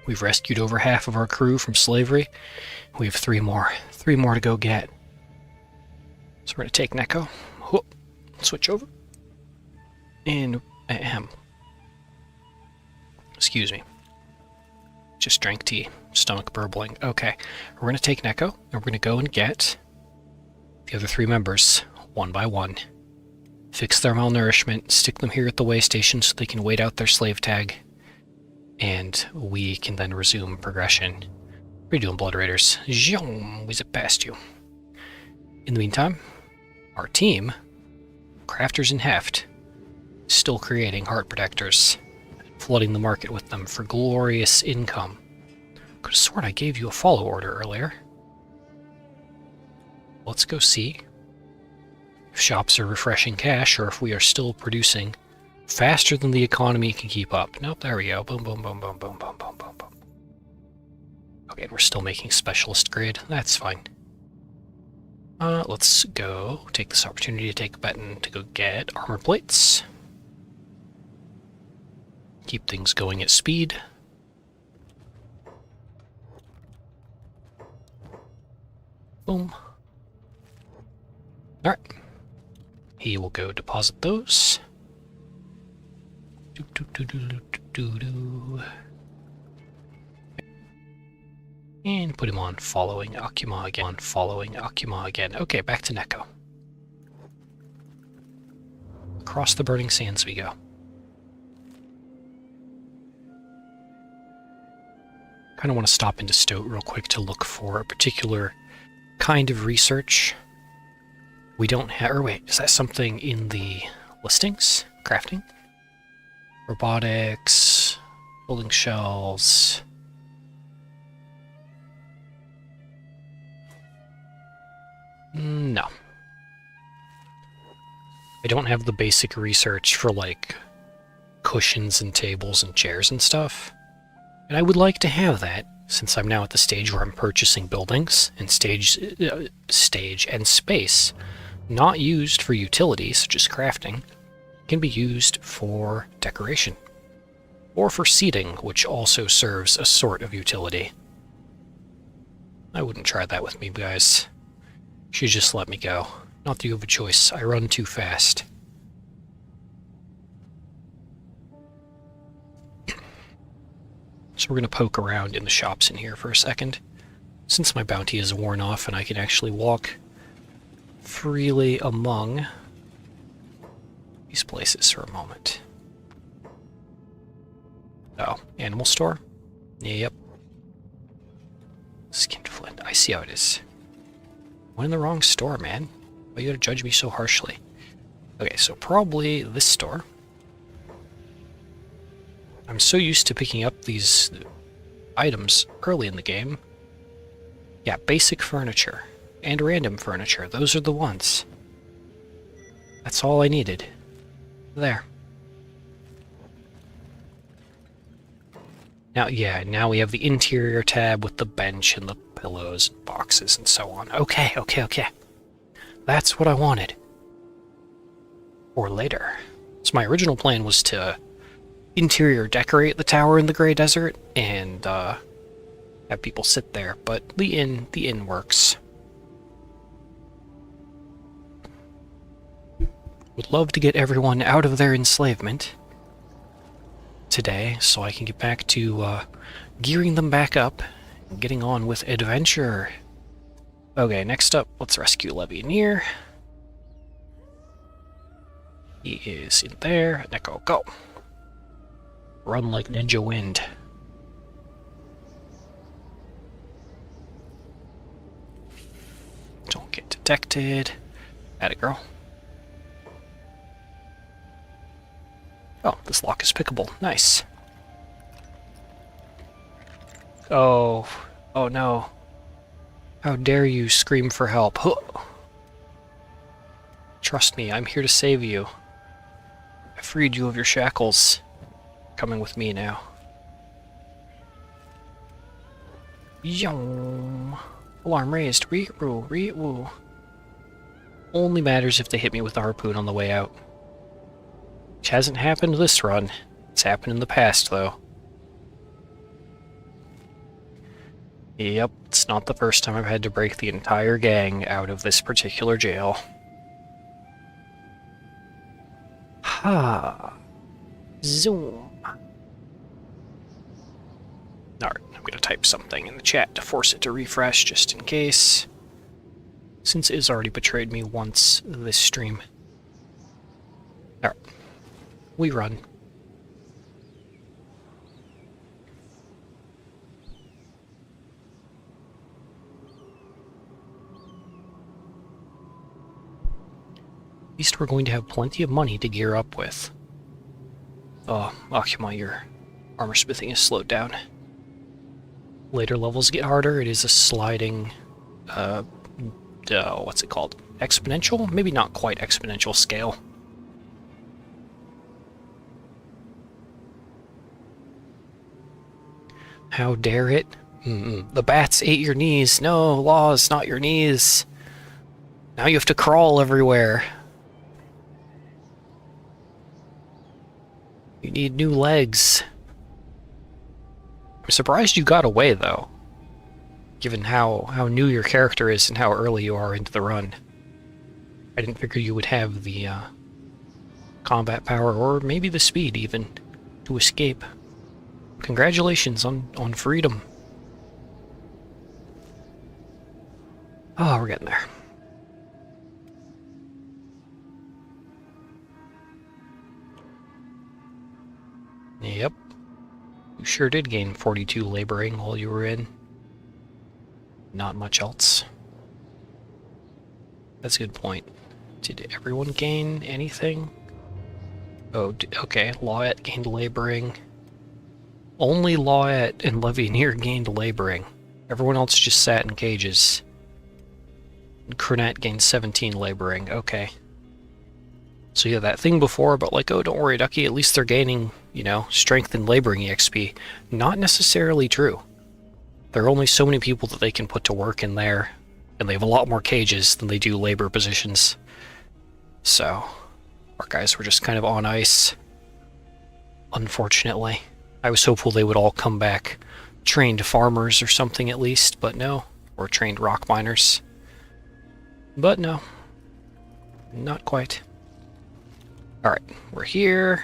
We've rescued over half of our crew from slavery. We have 3 more. 3 more to go get. So we're going to take Neko. Whoop. Switch over. And excuse me. Just drank tea. Stomach burbling. Okay. We're going to take Neko, and we're going to go and get the other 3 members, one by one. Fix their malnourishment, stick them here at the way station so they can wait out their slave tag, and we can then resume progression. What are you doing, Blood Raiders? Zhong, we zip past you. In the meantime, our team, Crafters in Heft, still creating heart protectors, flooding the market with them for glorious income. Could have sworn I gave you a follow order earlier. Let's go see if shops are refreshing cash or if we are still producing faster than the economy can keep up. Nope, there we go. Boom, boom, boom, boom, boom, boom, boom, boom, boom. Okay, and we're still making specialist grade. That's fine. Let's go take this opportunity to take a button to go get armor plates. Keep things going at speed. Boom. Alright. He will go deposit those. And put him on following Akuma again. Okay, back to Neko. Across the burning sands we go. Kind of want to stop into Stoat real quick to look for a particular kind of research. We don't have... Or wait, is that something in the listings? Crafting? Robotics... Building shells... No. I don't have the basic research for, like, cushions and tables and chairs and stuff. And I would like to have that, since I'm now at the stage where I'm purchasing buildings and stage and space, not used for utility, such as crafting, can be used for decoration. Or for seating, which also serves a sort of utility. I wouldn't try that with me, guys. You should just let me go. Not that you have a choice. I run too fast. So we're going to poke around in the shops in here for a second. Since my bounty is worn off and I can actually walk freely among these places for a moment. Oh, animal store? Yep. Skinflint. I see how it is. Went in the wrong store, man. Why you gotta judge me so harshly? Okay, so probably this store. I'm so used to picking up these items early in the game. Yeah, basic furniture and random furniture. Those are the ones. That's all I needed. There. Now, yeah, now we have the interior tab with the bench and the pillows and boxes and so on. Okay. That's what I wanted. Or later. So my original plan was to interior decorate the tower in the Grey Desert and have people sit there, but the inn works. Would love to get everyone out of their enslavement today, so I can get back to gearing them back up and getting on with adventure. Okay, next up, let's rescue Levianeer. He is in there. Neko, go. Run like ninja wind. Don't get detected. Atta girl. Oh, this lock is pickable. Nice. Oh no. How dare you scream for help. Huh. Trust me, I'm here to save you. I freed you of your shackles. Coming with me now. Yum. Alarm raised. Re-woo. Only matters if they hit me with a harpoon on the way out. Which hasn't happened this run. It's happened in the past, though. Yep, it's not the first time I've had to break the entire gang out of this particular jail. Ha. Zoom. Alright, I'm going to type something in the chat to force it to refresh just in case, since it has already betrayed me once this stream. Alright, we run. At least we're going to have plenty of money to gear up with. Oh, Akuma, your armor smithing is slowed down. Later levels get harder. It is a sliding, what's it called? Exponential? Maybe not quite exponential scale. How dare it? The bats ate your knees. No, laws, not your knees. Now you have to crawl everywhere. You need new legs. I'm surprised you got away, though, given how new your character is and how early you are into the run. I didn't figure you would have the combat power, or maybe the speed, even, to escape. Congratulations on freedom. Oh, we're getting there. Yep. You sure did gain 42 laboring while you were in. Not much else. That's a good point. Did everyone gain anything? Oh, okay. Lawette gained laboring. Only Lawette and Levineer gained laboring. Everyone else just sat in cages. And Cronette gained 17 laboring. Okay. So yeah, that thing before about like, oh, don't worry, Ducky, at least they're gaining, you know, strength and laboring EXP. Not necessarily true. There are only so many people that they can put to work in there, and they have a lot more cages than they do labor positions. So, our guys were just kind of on ice, unfortunately. I was hopeful they would all come back trained farmers or something at least, but no. Or trained rock miners. But no. Not quite. Alright, we're here.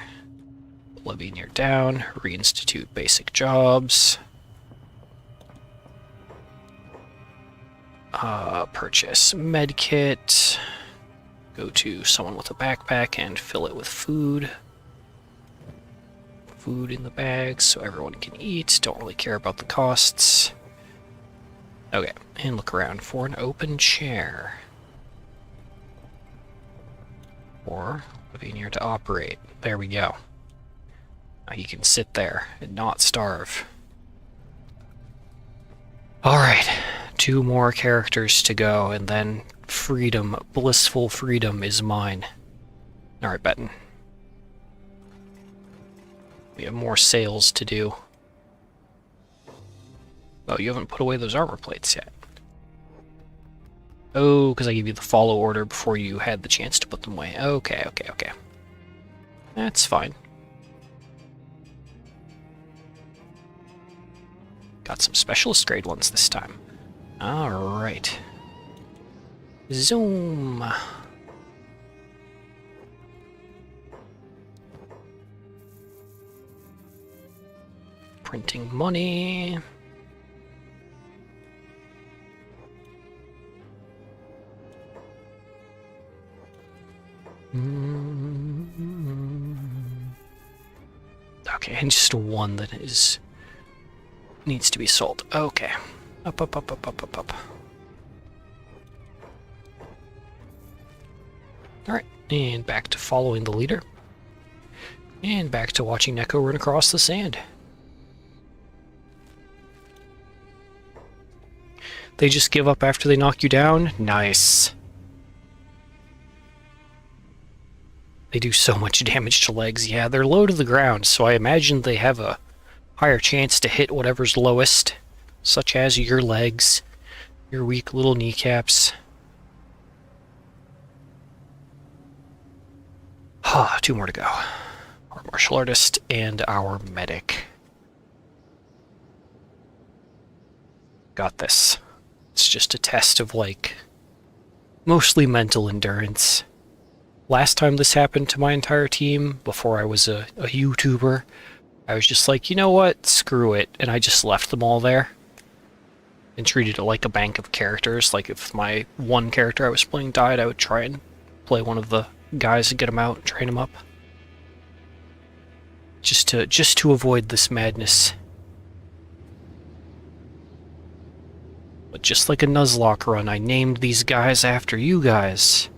Levineer down. Reinstitute basic jobs. Purchase medkit. Go to someone with a backpack and fill it with food. Food in the bags so everyone can eat. Don't really care about the costs. Okay, and look around for an open chair. Or Levineer to operate. There we go. Now he can sit there and not starve. Alright, 2 more characters to go, and then freedom, blissful freedom is mine. Alright, Benton. We have more sales to do. Oh, you haven't put away those armor plates yet. Oh, because I gave you the follow order before you had the chance to put them away. Okay, okay, okay. That's fine. Got some specialist grade ones this time. Alright. Zoom! Printing money. Okay, and just one that needs to be sold. Okay. Up, up, up, up, up, up, up. Alright, and back to following the leader. And back to watching Neko run across the sand. They just give up after they knock you down? Nice. They do so much damage to legs. Yeah, they're low to the ground, so I imagine they have a higher chance to hit whatever's lowest, such as your legs, your weak little kneecaps. Ah, 2 more to go. Our martial artist and our medic. Got this. It's just a test of, like, mostly mental endurance. Last time this happened to my entire team, before I was a YouTuber, I was just like, you know what, screw it, and I just left them all there. And treated it like a bank of characters. Like, if my one character I was playing died, I would try and play one of the guys and get him out and train him up. Just to avoid this madness. But just like a Nuzlocke run, I named these guys after you guys.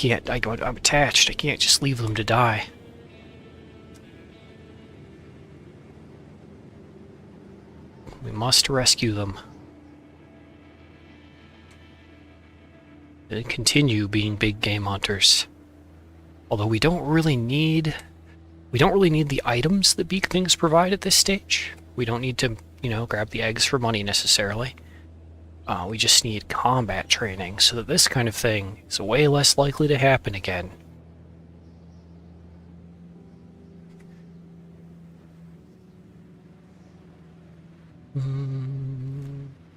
I'm attached, I can't just leave them to die. We must rescue them. And continue being big game hunters. Although we don't really need the items that Beak Things provide at this stage. We don't need to, grab the eggs for money necessarily. We just need combat training so that this kind of thing is way less likely to happen again.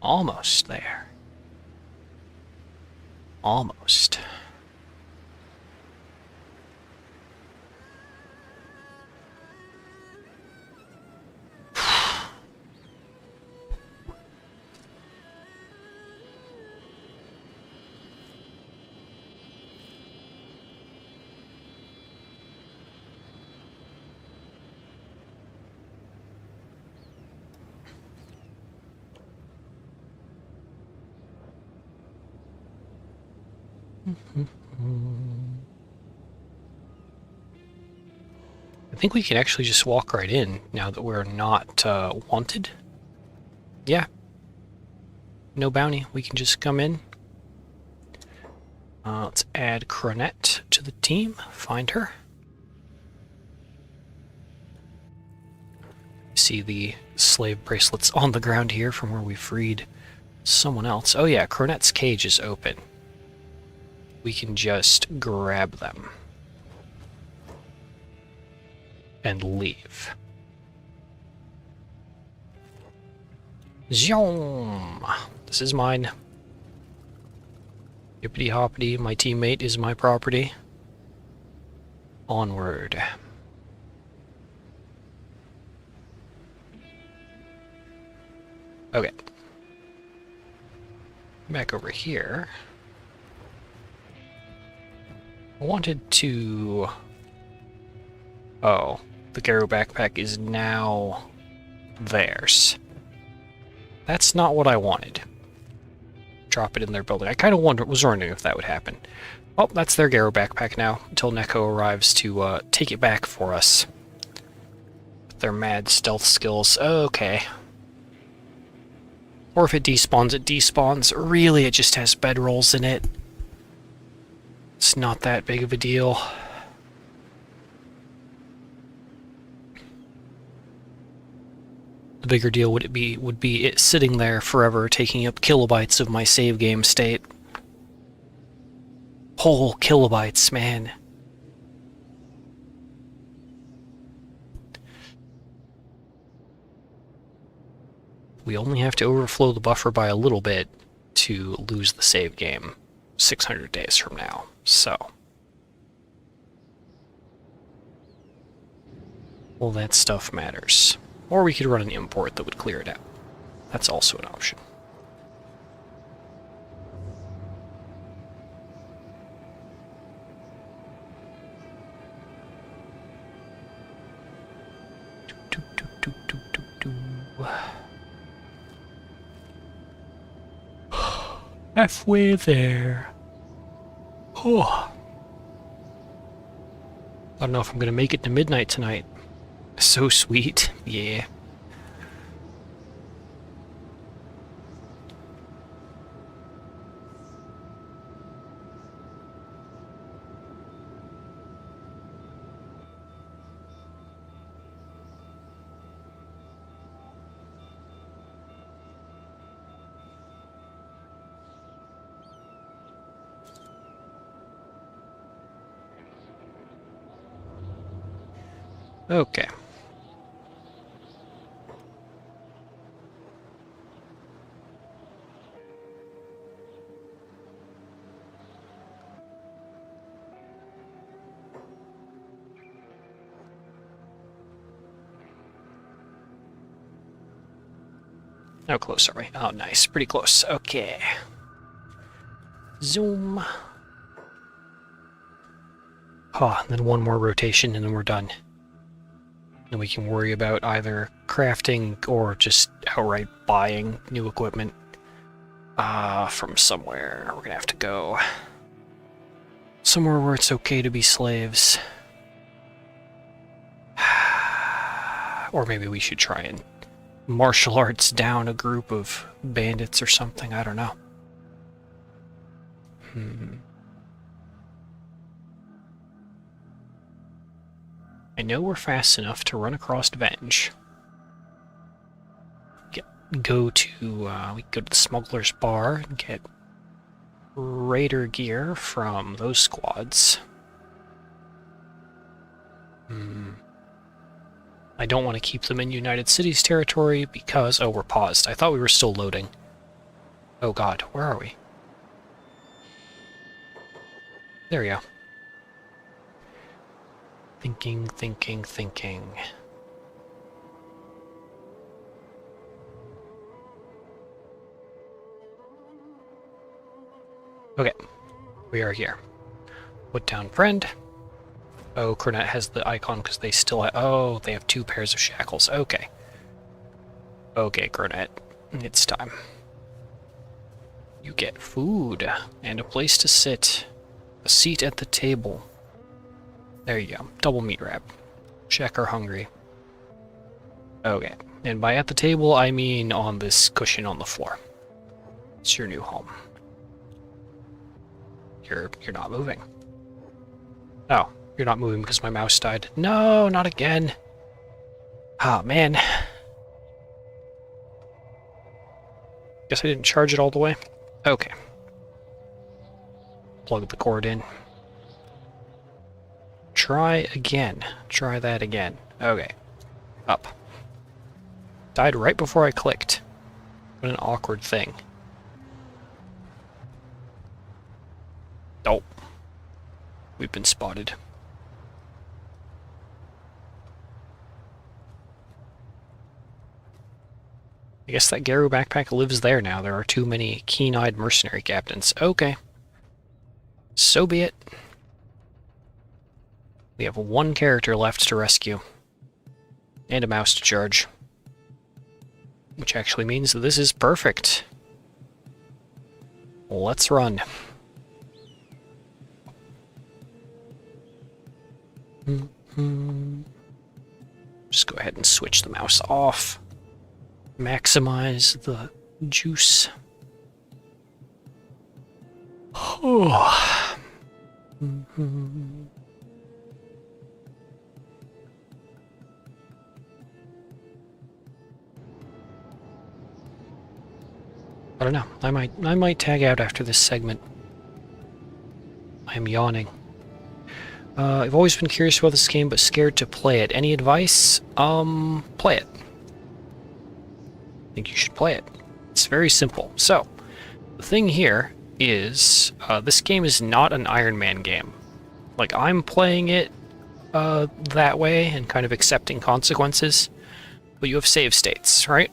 Almost there. Almost. I think we can actually just walk right in now that we're not wanted. Yeah. No bounty. We can just come in. Let's add Cronette to the team. Find her. See the slave bracelets on the ground here from where we freed someone else. Oh yeah, Cronette's cage is open. We can just grab them. And leave. Zoom! This is mine. Hippity hoppity, my teammate is my property. Onward. Okay. Back over here. I wanted to... Oh, the Garo backpack is now theirs. That's not what I wanted. Drop it in their building. I kind of was wondering if that would happen. Oh, that's their Garo backpack now, until Neko arrives to take it back for us. With their mad stealth skills. Okay. Or if it despawns, it despawns. Really, it just has bedrolls in it. It's not that big of a deal. The bigger deal would be it sitting there forever, taking up kilobytes of my save game state. Whole kilobytes, man. We only have to overflow the buffer by a little bit to lose the save game 600 days from now, so... Well, that stuff matters. Or we could run an import that would clear it out. That's also an option. Halfway there. Oh. I don't know if I'm gonna make it to midnight tonight. So sweet, yeah. Okay. How close are we? Oh, nice. Pretty close. Okay. Zoom. Oh, and then one more rotation and then we're done. Then we can worry about either crafting or just outright buying new equipment from somewhere. We're gonna have to go somewhere where it's okay to be slaves. Or maybe we should try and martial arts down a group of bandits or something. I don't know. I know we're fast enough to run across Venge. We go to the smuggler's bar and get raider gear from those squads. I don't want to keep them in United Cities territory because... Oh, we're paused. I thought we were still loading. Oh god, where are we? There we go. Thinking. Okay, we are here. Woodtown friend. Oh, Cornet has the icon because they still have... Oh, they have 2 pairs of shackles. Okay. Okay, Cornet. It's time. You get food and a place to sit. A seat at the table. There you go. Double meat wrap. Check are hungry. Okay. And by at the table, I mean on this cushion on the floor. It's your new home. You're not moving. Oh, you're not moving because my mouse died. No, not again. Ah, man. Guess I didn't charge it all the way. Okay. Plug the cord in. Try again. Try that again. Okay. Up. Died right before I clicked. What an awkward thing. Oh. We've been spotted. I guess that Garu backpack lives there now. There are too many keen-eyed mercenary captains. Okay. So be it. We have 1 character left to rescue. And a mouse to charge. Which actually means that this is perfect. Let's run. Just go ahead and switch the mouse off. Maximize the juice. Oh. I don't know. I might tag out after this segment. I am yawning. I've always been curious about this game, but scared to play it. Any advice? Play it. I think you should play it. It's very simple. So, the thing here is, this game is not an Iron Man game. Like, I'm playing it that way and kind of accepting consequences, but you have save states, right?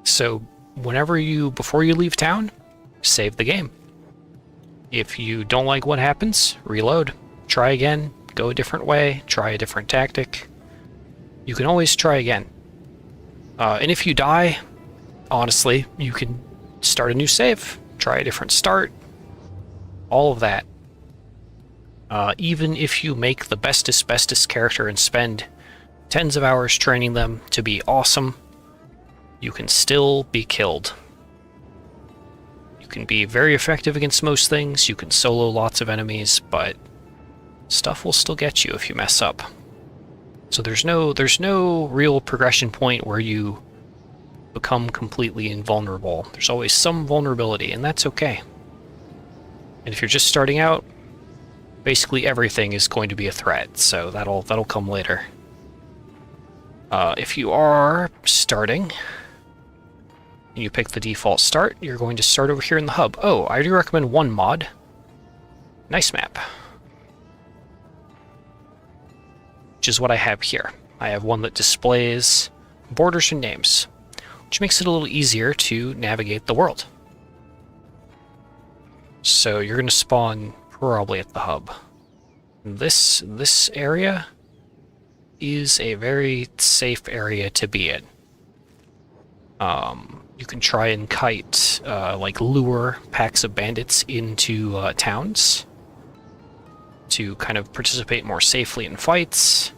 So, before you leave town, save the game. If you don't like what happens, reload. Try again, go a different way, try a different tactic. You can always try again. And if you die, honestly, you can start a new save, try a different start, all of that. Even if you make the bestest character and spend tens of hours training them to be awesome, you can still be killed. You can be very effective against most things, you can solo lots of enemies, but stuff will still get you if you mess up. So there's no real progression point where you become completely invulnerable. There's always some vulnerability, and that's okay. And if you're just starting out, basically everything is going to be a threat, so that'll come later. If you are starting, and you pick the default start, you're going to start over here in the hub. Oh, I do recommend one mod. Nice map. Which is what I have here. I have one that displays borders and names, which makes it a little easier to navigate the world. So you're going to spawn probably at the hub. This area is a very safe area to be in. You can try and kite, like lure packs of bandits into towns to kind of participate more safely in fights.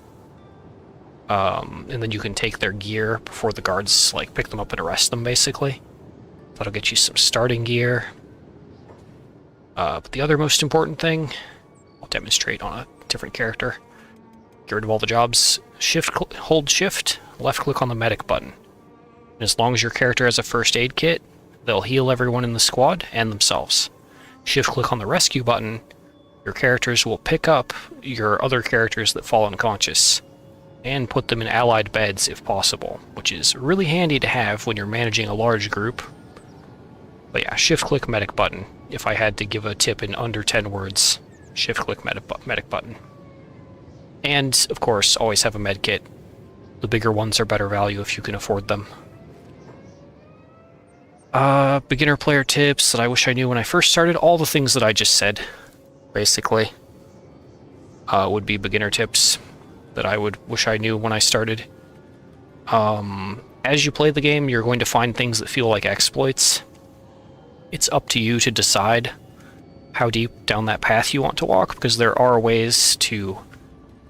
And then you can take their gear before the guards like pick them up and arrest them, basically. That'll get you some starting gear. But the other most important thing, I'll demonstrate on a different character. Get rid of all the jobs. Hold shift, left click on the medic button. And as long as your character has a first aid kit, they'll heal everyone in the squad and themselves. Shift click on the rescue button, your characters will pick up your other characters that fall unconscious and put them in allied beds if possible, which is really handy to have when you're managing a large group. But yeah, shift click medic button. If I had to give a tip in under 10 words, shift click medic button. And of course, always have a med kit. The bigger ones are better value if you can afford them. Beginner player tips that I wish I knew when I first started. All the things that I just said, basically, would be beginner tips that I would wish I knew when I started. As you play the game, you're going to find things that feel like exploits. It's up to you to decide how deep down that path you want to walk, because there are ways to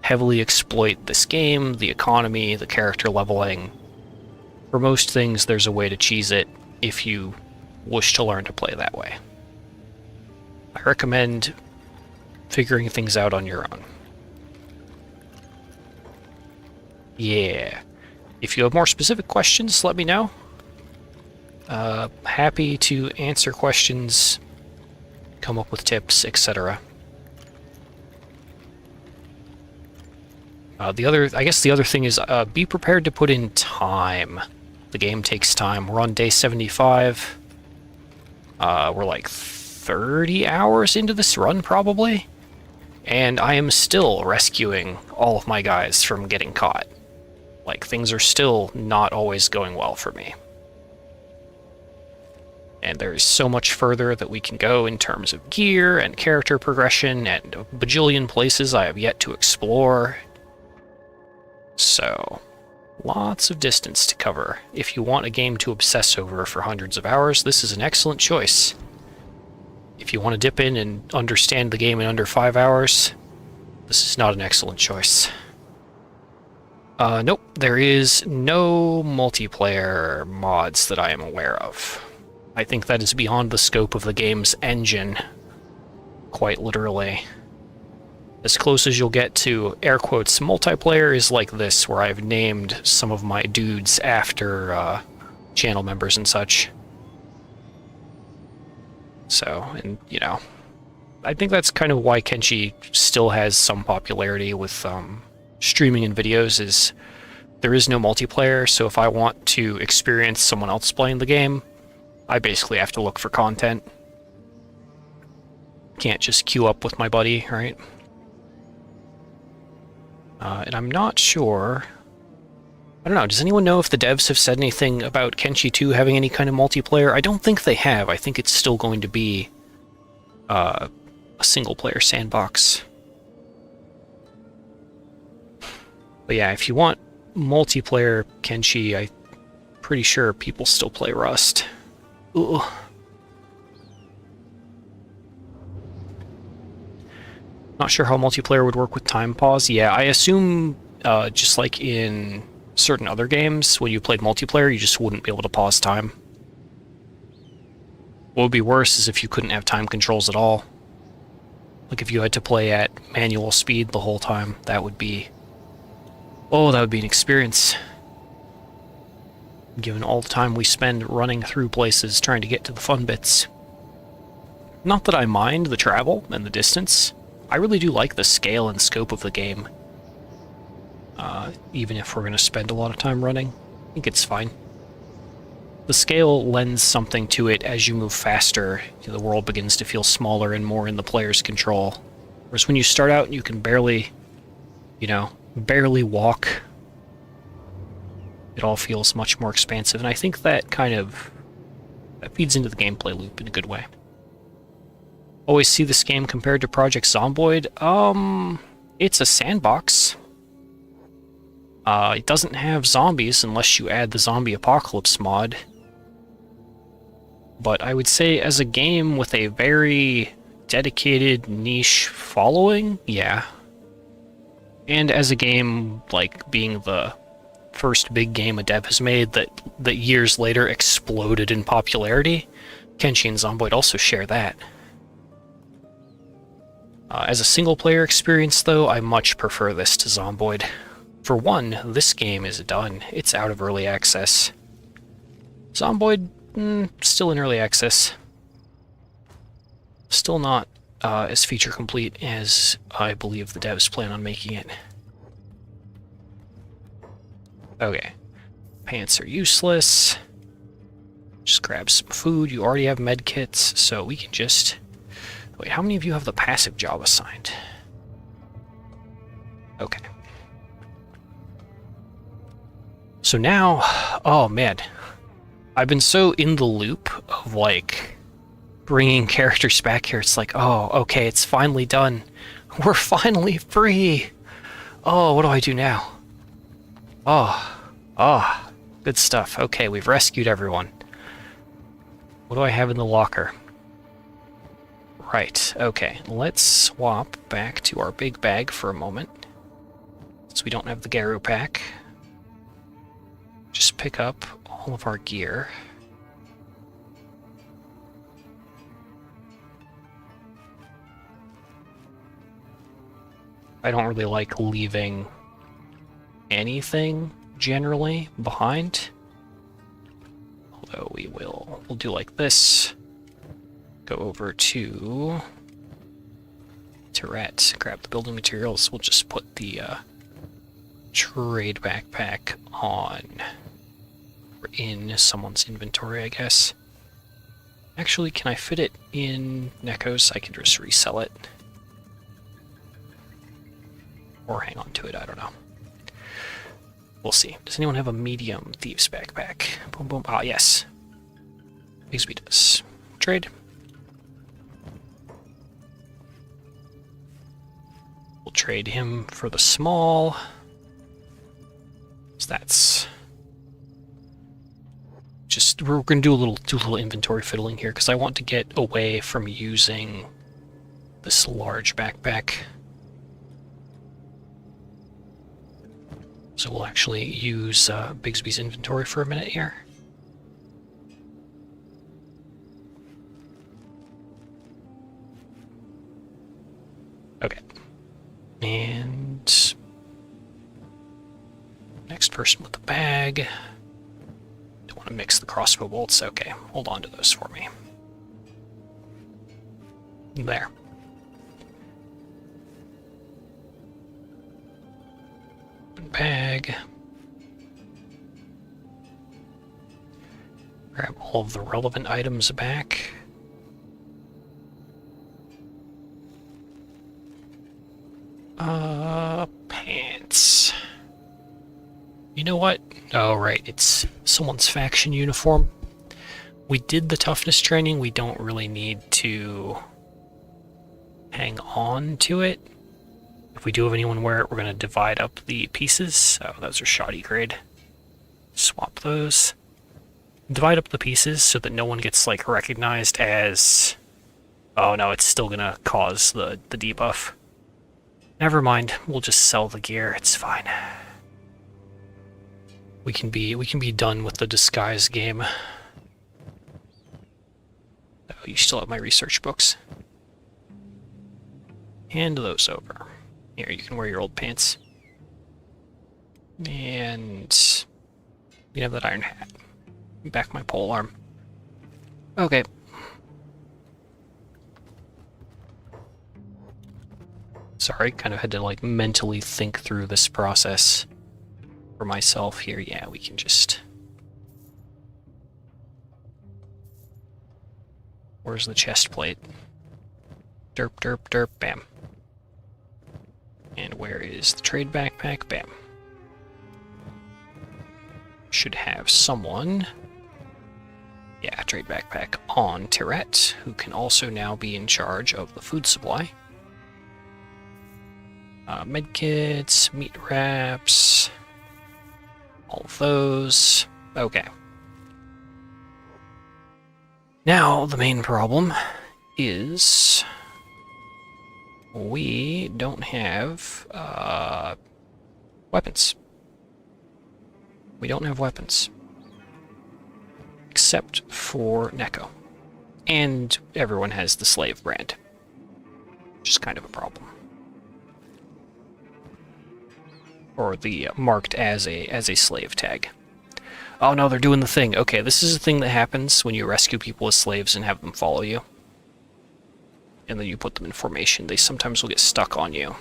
heavily exploit this game, the economy, the character leveling. For most things, there's a way to cheese it if you wish to learn to play that way. I recommend figuring things out on your own. Yeah. If you have more specific questions, let me know. Happy to answer questions, come up with tips, etc. I guess the other thing is, be prepared to put in time. The game takes time. We're on day 75. We're like 30 hours into this run, probably. And I am still rescuing all of my guys from getting caught. Like, things are still not always going well for me. And there's so much further that we can go in terms of gear and character progression and a bajillion places I have yet to explore. So, lots of distance to cover. If you want a game to obsess over for hundreds of hours, this is an excellent choice. If you want to dip in and understand the game in under 5 hours, this is not an excellent choice. Nope, there is no multiplayer mods that I am aware of. I think that is beyond the scope of the game's engine, quite literally. As close as you'll get to, air quotes, multiplayer is like this, where I've named some of my dudes after channel members and such. So, and, you know, I think that's kind of why Kenshi still has some popularity with streaming and videos, is there is no multiplayer, so if I want to experience someone else playing the game, I basically have to look for content. Can't just queue up with my buddy, right? And I'm not sure... I don't know, does anyone know if the devs have said anything about Kenshi 2 having any kind of multiplayer? I don't think they have. I think it's still going to be a single-player sandbox. But yeah, if you want multiplayer Kenshi, I'm pretty sure people still play Rust. Ooh. Not sure how multiplayer would work with time pause. Yeah, I assume just like in certain other games, when you played multiplayer, you just wouldn't be able to pause time. What would be worse is if you couldn't have time controls at all. Like if you had to play at manual speed the whole time, that would be... oh, that would be an experience. Given all the time we spend running through places trying to get to the fun bits. Not that I mind the travel and the distance. I really do like the scale and scope of the game. Even if we're going to spend a lot of time running, I think it's fine. The scale lends something to it. As you move faster, the world begins to feel smaller and more in the player's control. Whereas when you start out, you can barely, barely walk. It all feels much more expansive, and I think that that feeds into the gameplay loop in a good way. Always see this game compared to Project Zomboid. It's a sandbox. It doesn't have zombies unless you add the zombie apocalypse mod. But I would say as a game with a very dedicated niche following, yeah. And as a game, like, being the first big game a dev has made that years later exploded in popularity, Kenshi and Zomboid also share that. As a single-player experience, though, I much prefer this to Zomboid. For one, this game is done. It's out of early access. Zomboid, still in early access. Still not as feature-complete as I believe the devs plan on making it. Okay. Pants are useless. Just grab some food. You already have med kits, so we can just... Wait, how many of you have the passive job assigned? Okay. So now, oh man, I've been so in the loop of, like, bringing characters back here. It's like, oh, okay, it's finally done. We're finally free. Oh, what do I do now? Oh, good stuff. Okay, we've rescued everyone. What do I have in the locker? Right, okay, let's swap back to our big bag for a moment. Since we don't have the Garu pack. Just pick up all of our gear. I don't really like leaving anything, generally, behind. Although we'll do like this. Go over to Tourette, grab the building materials. We'll just put the trade backpack on in someone's inventory, I guess. Actually, can I fit it in Neko's? I can just resell it. Or hang on to it, I don't know. We'll see. Does anyone have a medium thieves backpack? Boom, boom. Ah, yes. Bigsby does. Trade. We'll trade him for the small. So that's just, we're going to do a little inventory fiddling here because I want to get away from using this large backpack. So we'll actually use Bigsby's inventory for a minute here. Okay. And next person with the bag. Don't want to mix the crossbow bolts. Okay, hold on to those for me. There. Bag. Grab all of the relevant items back. Pants. You know what? Oh, right, it's someone's faction uniform. We did the toughness training. We don't really need to hang on to it. If we do have anyone wear it, we're going to divide up the pieces. Oh, those are shoddy grade. Swap those. Divide up the pieces so that no one gets, like, recognized as... Oh no, it's still going to cause the debuff. Never mind, we'll just sell the gear, it's fine. We can be done with the disguise game. Oh, you still have my research books. Hand those over. Here, you can wear your old pants. And you can have that iron hat. Back my pole arm. Okay. Sorry, kind of had to, like, mentally think through this process for myself here. Yeah, we can just... Where's the chest plate? Derp, derp, derp, bam. And where is the trade backpack? Bam. should have someone... Yeah, trade backpack on Tirette, who can also now be in charge of the food supply. Medkits, meat wraps, all of those. Okay. Now, the main problem is we don't have weapons. We don't have weapons. Except for Neko. And everyone has the slave brand. Which is kind of a problem. Or the marked as a slave tag. Oh no, they're doing the thing. Okay, this is a thing that happens when you rescue people as slaves and have them follow you. And then you put them in formation. They sometimes will get stuck on you.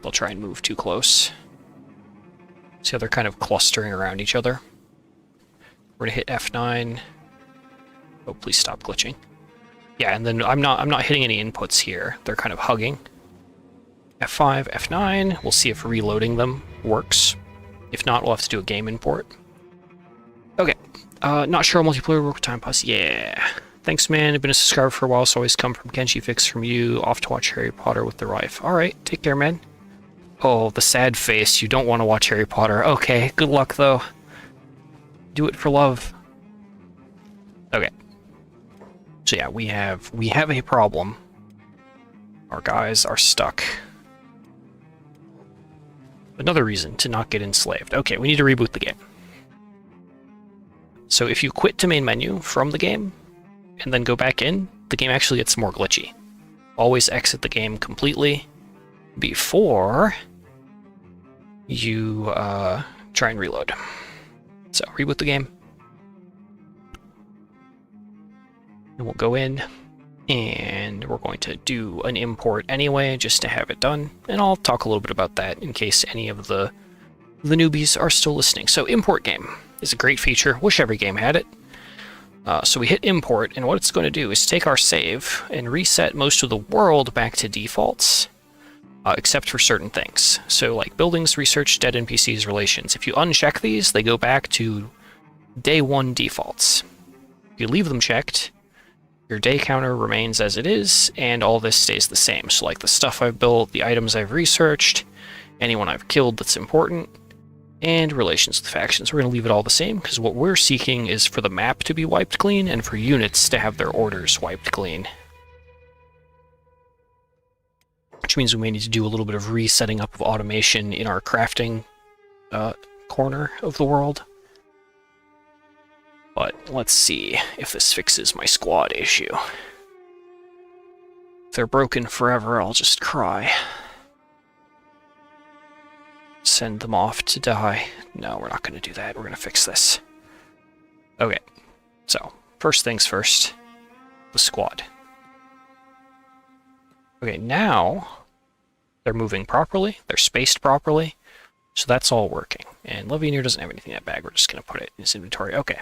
They'll try and move too close. See how they're kind of clustering around each other? We're gonna hit F9. Oh, please stop glitching. Yeah, and then I'm not hitting any inputs here. They're kind of hugging. F5, F9. We'll see if reloading them works. If not, we'll have to do a game import. Okay. Not sure how multiplayer work with time pass. Yeah. Thanks, man. I've been a subscriber for a while, so always come from Kenshi Fix from you. Off to watch Harry Potter with the wife. Alright, take care, man. Oh, the sad face. You don't want to watch Harry Potter. Okay, good luck, though. Do it for love. Okay. So yeah, we have a problem. Our guys are stuck. Another reason to not get enslaved. Okay, we need to reboot the game. So if you quit to main menu from the game, and then go back in, the game actually gets more glitchy. Always exit the game completely before you try and reload. So, reboot the game. And we'll go in, and we're going to do an import anyway, just to have it done. And I'll talk a little bit about that in case any of the newbies are still listening. So, import game is a great feature. Wish every game had it. So we hit import, and what it's going to do is take our save and reset most of the world back to defaults. Except for certain things. So like buildings, research, dead NPCs, relations. If you uncheck these, they go back to day 1 defaults. If you leave them checked, your day counter remains as it is, and all this stays the same. So like the stuff I've built, the items I've researched, anyone I've killed that's important, and relations with factions. We're going to leave it all the same, because what we're seeking is for the map to be wiped clean, and for units to have their orders wiped clean. Which means we may need to do a little bit of resetting up of automation in our crafting corner of the world. But let's see if this fixes my squad issue. If they're broken forever, I'll just cry. Send them off to die. No, we're not going to do that. We're going to fix this. Okay, so first things first, the squad. Okay, now they're moving properly, they're spaced properly, so that's all working. And Levianeer doesn't have anything in that bag, we're just going to put it in his inventory. Okay,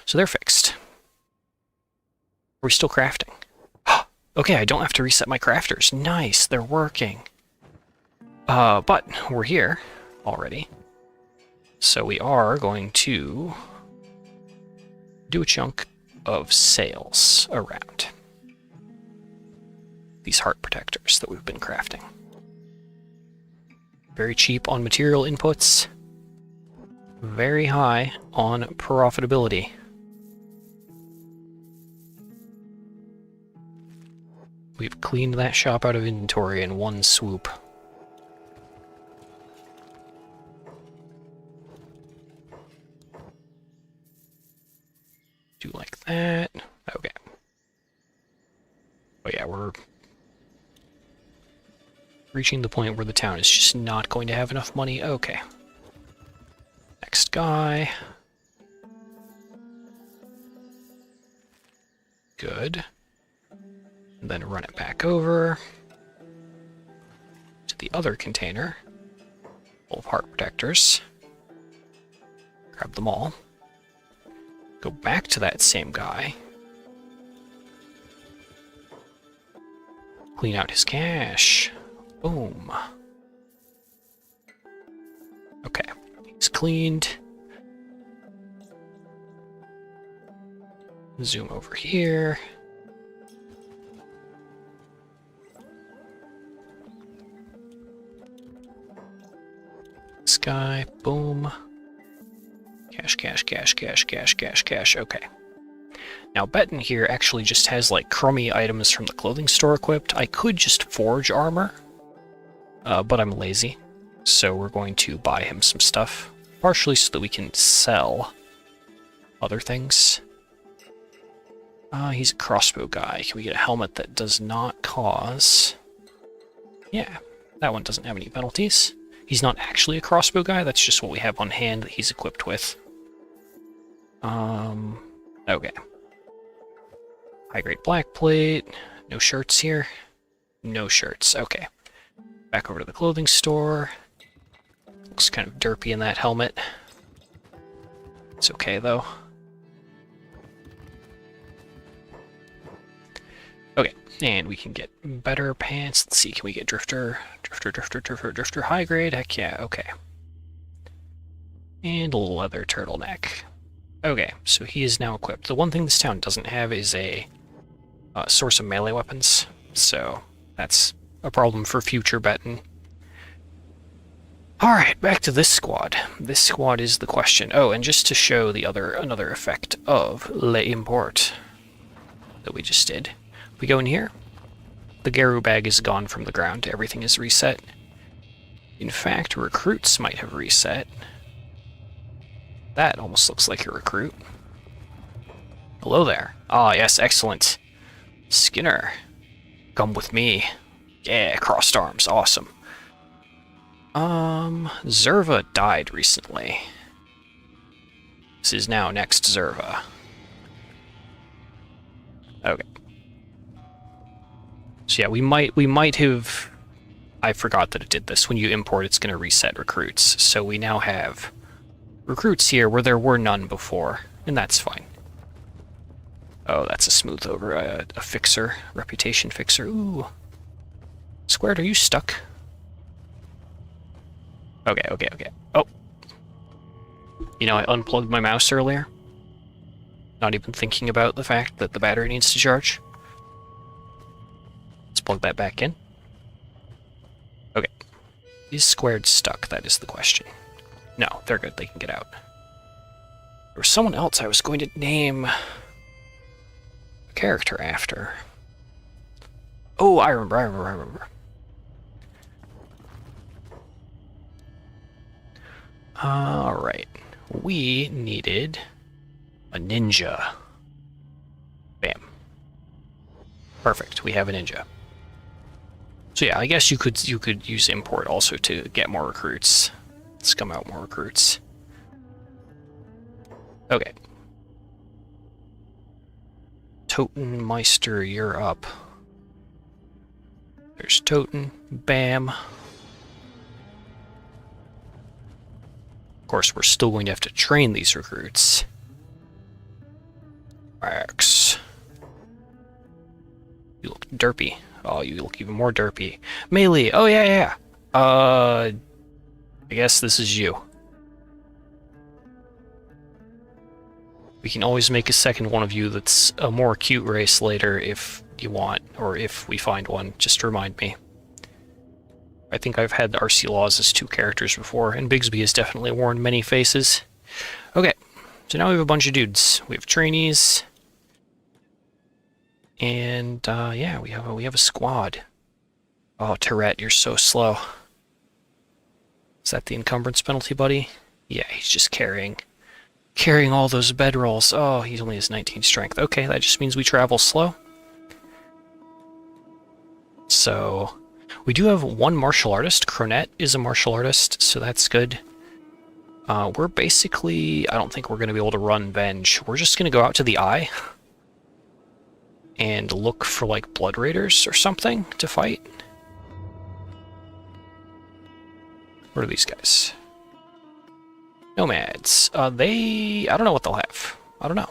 so they're fixed. Are we still crafting? Okay, I don't have to reset my crafters. Nice, they're working. But we're here already, so we are going to do a chunk of sales around these heart protectors that we've been crafting. Very cheap on material inputs, very high on profitability. We've cleaned that shop out of inventory in one swoop. Do like that. Okay. Oh yeah, we're reaching the point where the town is just not going to have enough money. Okay. Next guy. Good. And then run it back over to the other container full of heart protectors. Grab them all. Go back to that same guy. Clean out his cache. Boom. Okay, he's cleaned. Zoom over here. This guy, boom. Cash, cash, cash, cash, cash, cash, cash. Okay. Now, Betten here actually just has, like, crummy items from the clothing store equipped. I could just forge armor, but I'm lazy. So we're going to buy him some stuff, partially so that we can sell other things. He's a crossbow guy. Can we get a helmet that does not cause... Yeah, that one doesn't have any penalties. He's not actually a crossbow guy, that's just what we have on hand that he's equipped with. Okay. High-grade black plate. No shirts here. No shirts, okay. Back over to the clothing store. Looks kind of derpy in that helmet. It's okay, though. Okay, and we can get better pants. Let's see, can we get drifter, high grade? Heck yeah, okay. And a leather turtleneck. Okay, so he is now equipped. The one thing this town doesn't have is a source of melee weapons, so that's a problem for future Betten. Alright, back to this squad. This squad is the question. Oh, and just to show the another effect of Le Import that we just did. We go in here, the Garu bag is gone from the ground, everything is reset. In fact, recruits might have reset. That almost looks like a recruit. Hello there. Ah, yes, excellent. Skinner, come with me. Yeah, crossed arms, awesome. Zerva died recently. This is now next Zerva. Okay. So yeah, we might have... I forgot that it did this. When you import, it's going to reset recruits. So we now have recruits here where there were none before, and that's fine. Oh, that's a smooth over, a fixer, reputation fixer. Ooh. Squared, are you stuck? Okay, okay, okay. Oh. You know, I unplugged my mouse earlier. Not even thinking about the fact that the battery needs to charge. Let's plug that back in. Okay. Is Squared stuck? That is the question. No, they're good. They can get out. There was someone else I was going to name a character after. Oh, I remember. Alright. We needed a ninja. Bam. Perfect. We have a ninja. So yeah, I guess you could use import also to get more recruits. Scum out more recruits. Okay. Totenmeister, you're up. There's Toten. Bam. Of course, we're still going to have to train these recruits. Max. You look derpy. Oh, you look even more derpy. Melee. Oh, yeah. I guess this is you. We can always make a second one of you that's a more cute race later if you want, or if we find one. Just remind me. I think I've had the RC Laws as 2 characters before, and Bigsby has definitely worn many faces. Okay, so now we have a bunch of dudes. We have trainees. And, yeah, we have a squad. Oh, Tourette, you're so slow. Is that the encumbrance penalty, buddy? Yeah, he's just carrying all those bedrolls. Oh, he only has 19 strength. Okay, that just means we travel slow. So, we do have one martial artist. Cronette is a martial artist, so that's good. We're basically... I don't think we're going to be able to run Venge. We're just going to go out to the Eye and look for, like, Blood Raiders or something to fight. What are these guys? Nomads. I don't know what they'll have. I don't know.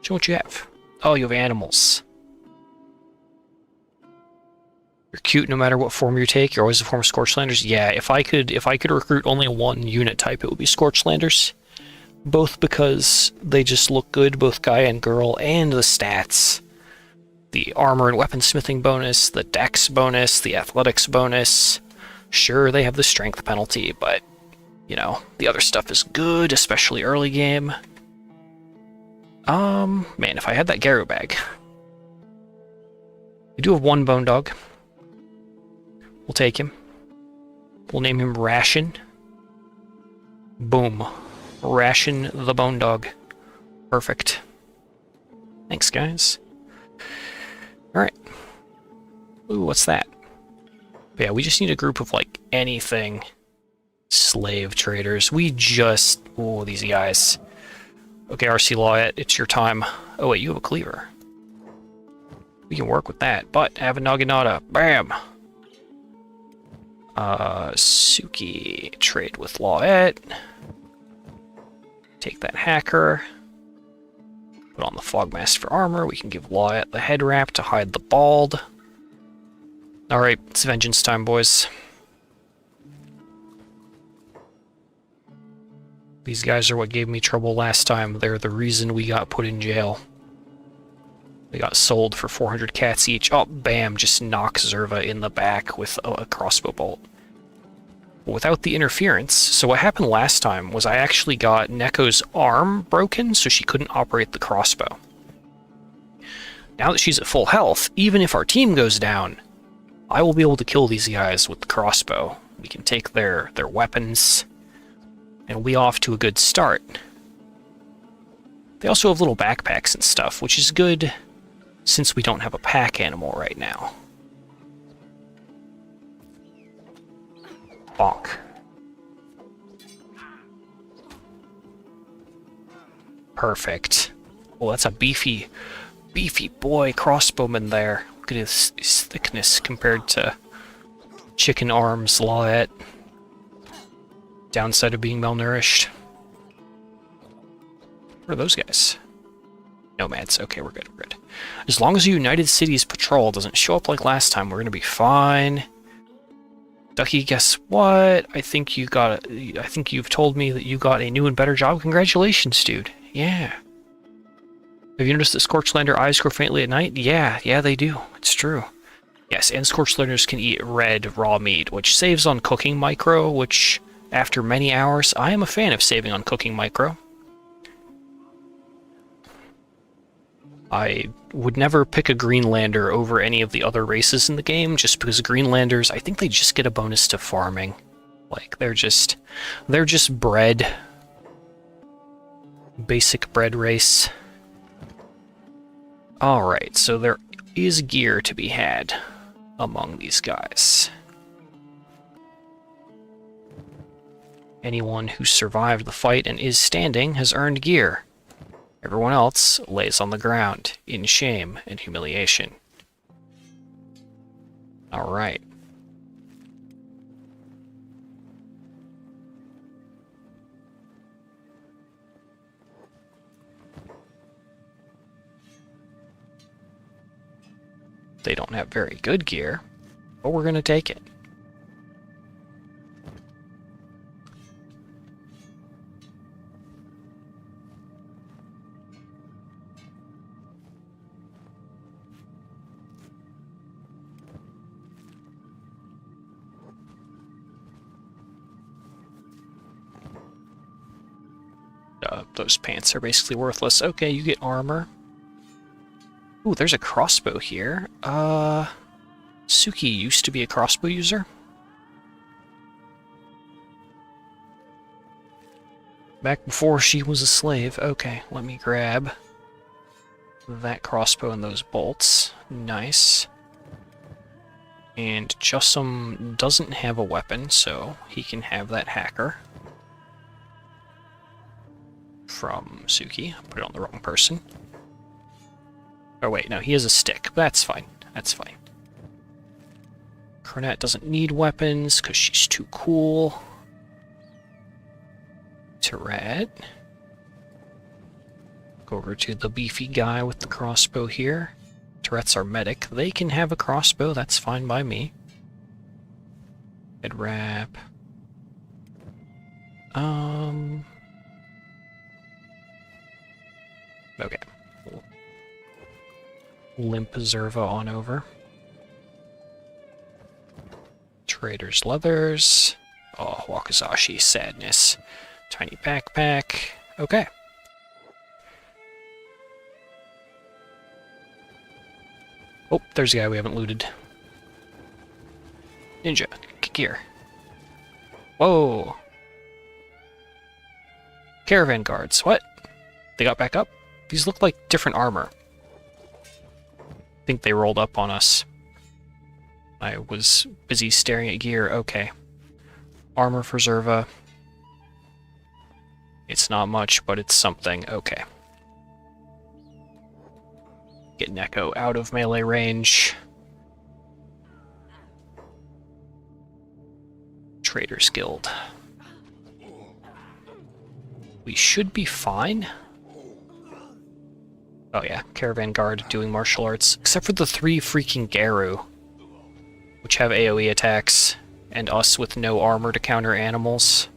Show what you have. Oh, you have animals. You're cute no matter what form you take. You're always a form of Scorchlanders. Yeah, if I could recruit only one unit type, it would be Scorchlanders. both because they just look good, both guy and girl, and the stats. The armor and weaponsmithing bonus, the dex bonus, the athletics bonus. Sure, they have the strength penalty, but, you know, the other stuff is good, especially early game. Man, if I had that Garrow bag. We do have one bone dog. We'll take him. We'll name him Ration. Boom. Ration the bone dog. Perfect. Thanks, guys. Alright. Ooh, what's that? But yeah, we just need a group of, like, anything. Slave traders. We just... Ooh, these guys. Okay, RC Lawette, it's your time. Oh, wait, you have a cleaver. We can work with that, but have a Naginata. Bam! Suki, trade with Lawette. Take that hacker. Put on the Fogmaster armor. We can give Lawette the head wrap to hide the bald. Alright, it's vengeance time, boys. These guys are what gave me trouble last time. They're the reason we got put in jail. We got sold for 400 cats each. Oh, bam, just knocks Zerva in the back with a crossbow bolt. Without the interference. So what happened last time was I actually got Neko's arm broken, so she couldn't operate the crossbow. Now that she's at full health, even if our team goes down, I will be able to kill these guys with the crossbow. We can take their weapons, and we'll be off to a good start. They also have little backpacks and stuff, which is good since we don't have a pack animal right now. Bonk. Perfect. Well, that's a beefy boy crossbowman there. Look at his thickness compared to chicken arms, Lawette. Downside of being malnourished. What are those guys? Nomads. Okay, we're good, we're good. As long as the United Cities Patrol doesn't show up like last time, we're gonna be fine. Ducky, guess what? I think you've told me that you got a new and better job. Congratulations, dude. Yeah. Have you noticed that Scorchlander eyes grow faintly at night? Yeah, they do. It's true. Yes, and Scorchlanders can eat red raw meat, which saves on cooking micro, which, after many hours, I am a fan of saving on cooking micro. I would never pick a Greenlander over any of the other races in the game, just because Greenlanders, I think they just get a bonus to farming. Like, they're just bred. Basic bred race. Alright, so there is gear to be had among these guys. Anyone who survived the fight and is standing has earned gear. Everyone else lays on the ground, in shame and humiliation. Alright. They don't have very good gear, but we're gonna take it. Those pants are basically worthless. Okay, you get armor. Ooh, there's a crossbow here. Suki used to be a crossbow user. Back before she was a slave. Okay, let me grab that crossbow and those bolts. Nice. And Jussum doesn't have a weapon, so he can have that hacker. From Suki. Put it on the wrong person. Oh wait, no, he has a stick. That's fine. That's fine. Cornet doesn't need weapons because she's too cool. Tourette. Go over to the beefy guy with the crossbow here. Tourette's our medic. They can have a crossbow. That's fine by me. Head wrap. Okay. Limp Zerva on over. Trader's leathers. Oh, Wakizashi sadness. Tiny backpack. Okay. Oh, there's a guy we haven't looted. Ninja, kick here. Whoa. Caravan guards. What? They got back up? These look like different armor. I think they rolled up on us. I was busy staring at gear. Okay. Armor for Zerva. It's not much, but it's something. Okay. Get Neko out of melee range. Trader's Guild. We should be fine. Oh yeah, Caravan Guard doing martial arts. Except for the 3 freaking Garu, which have AoE attacks, and us with no armor to counter animals.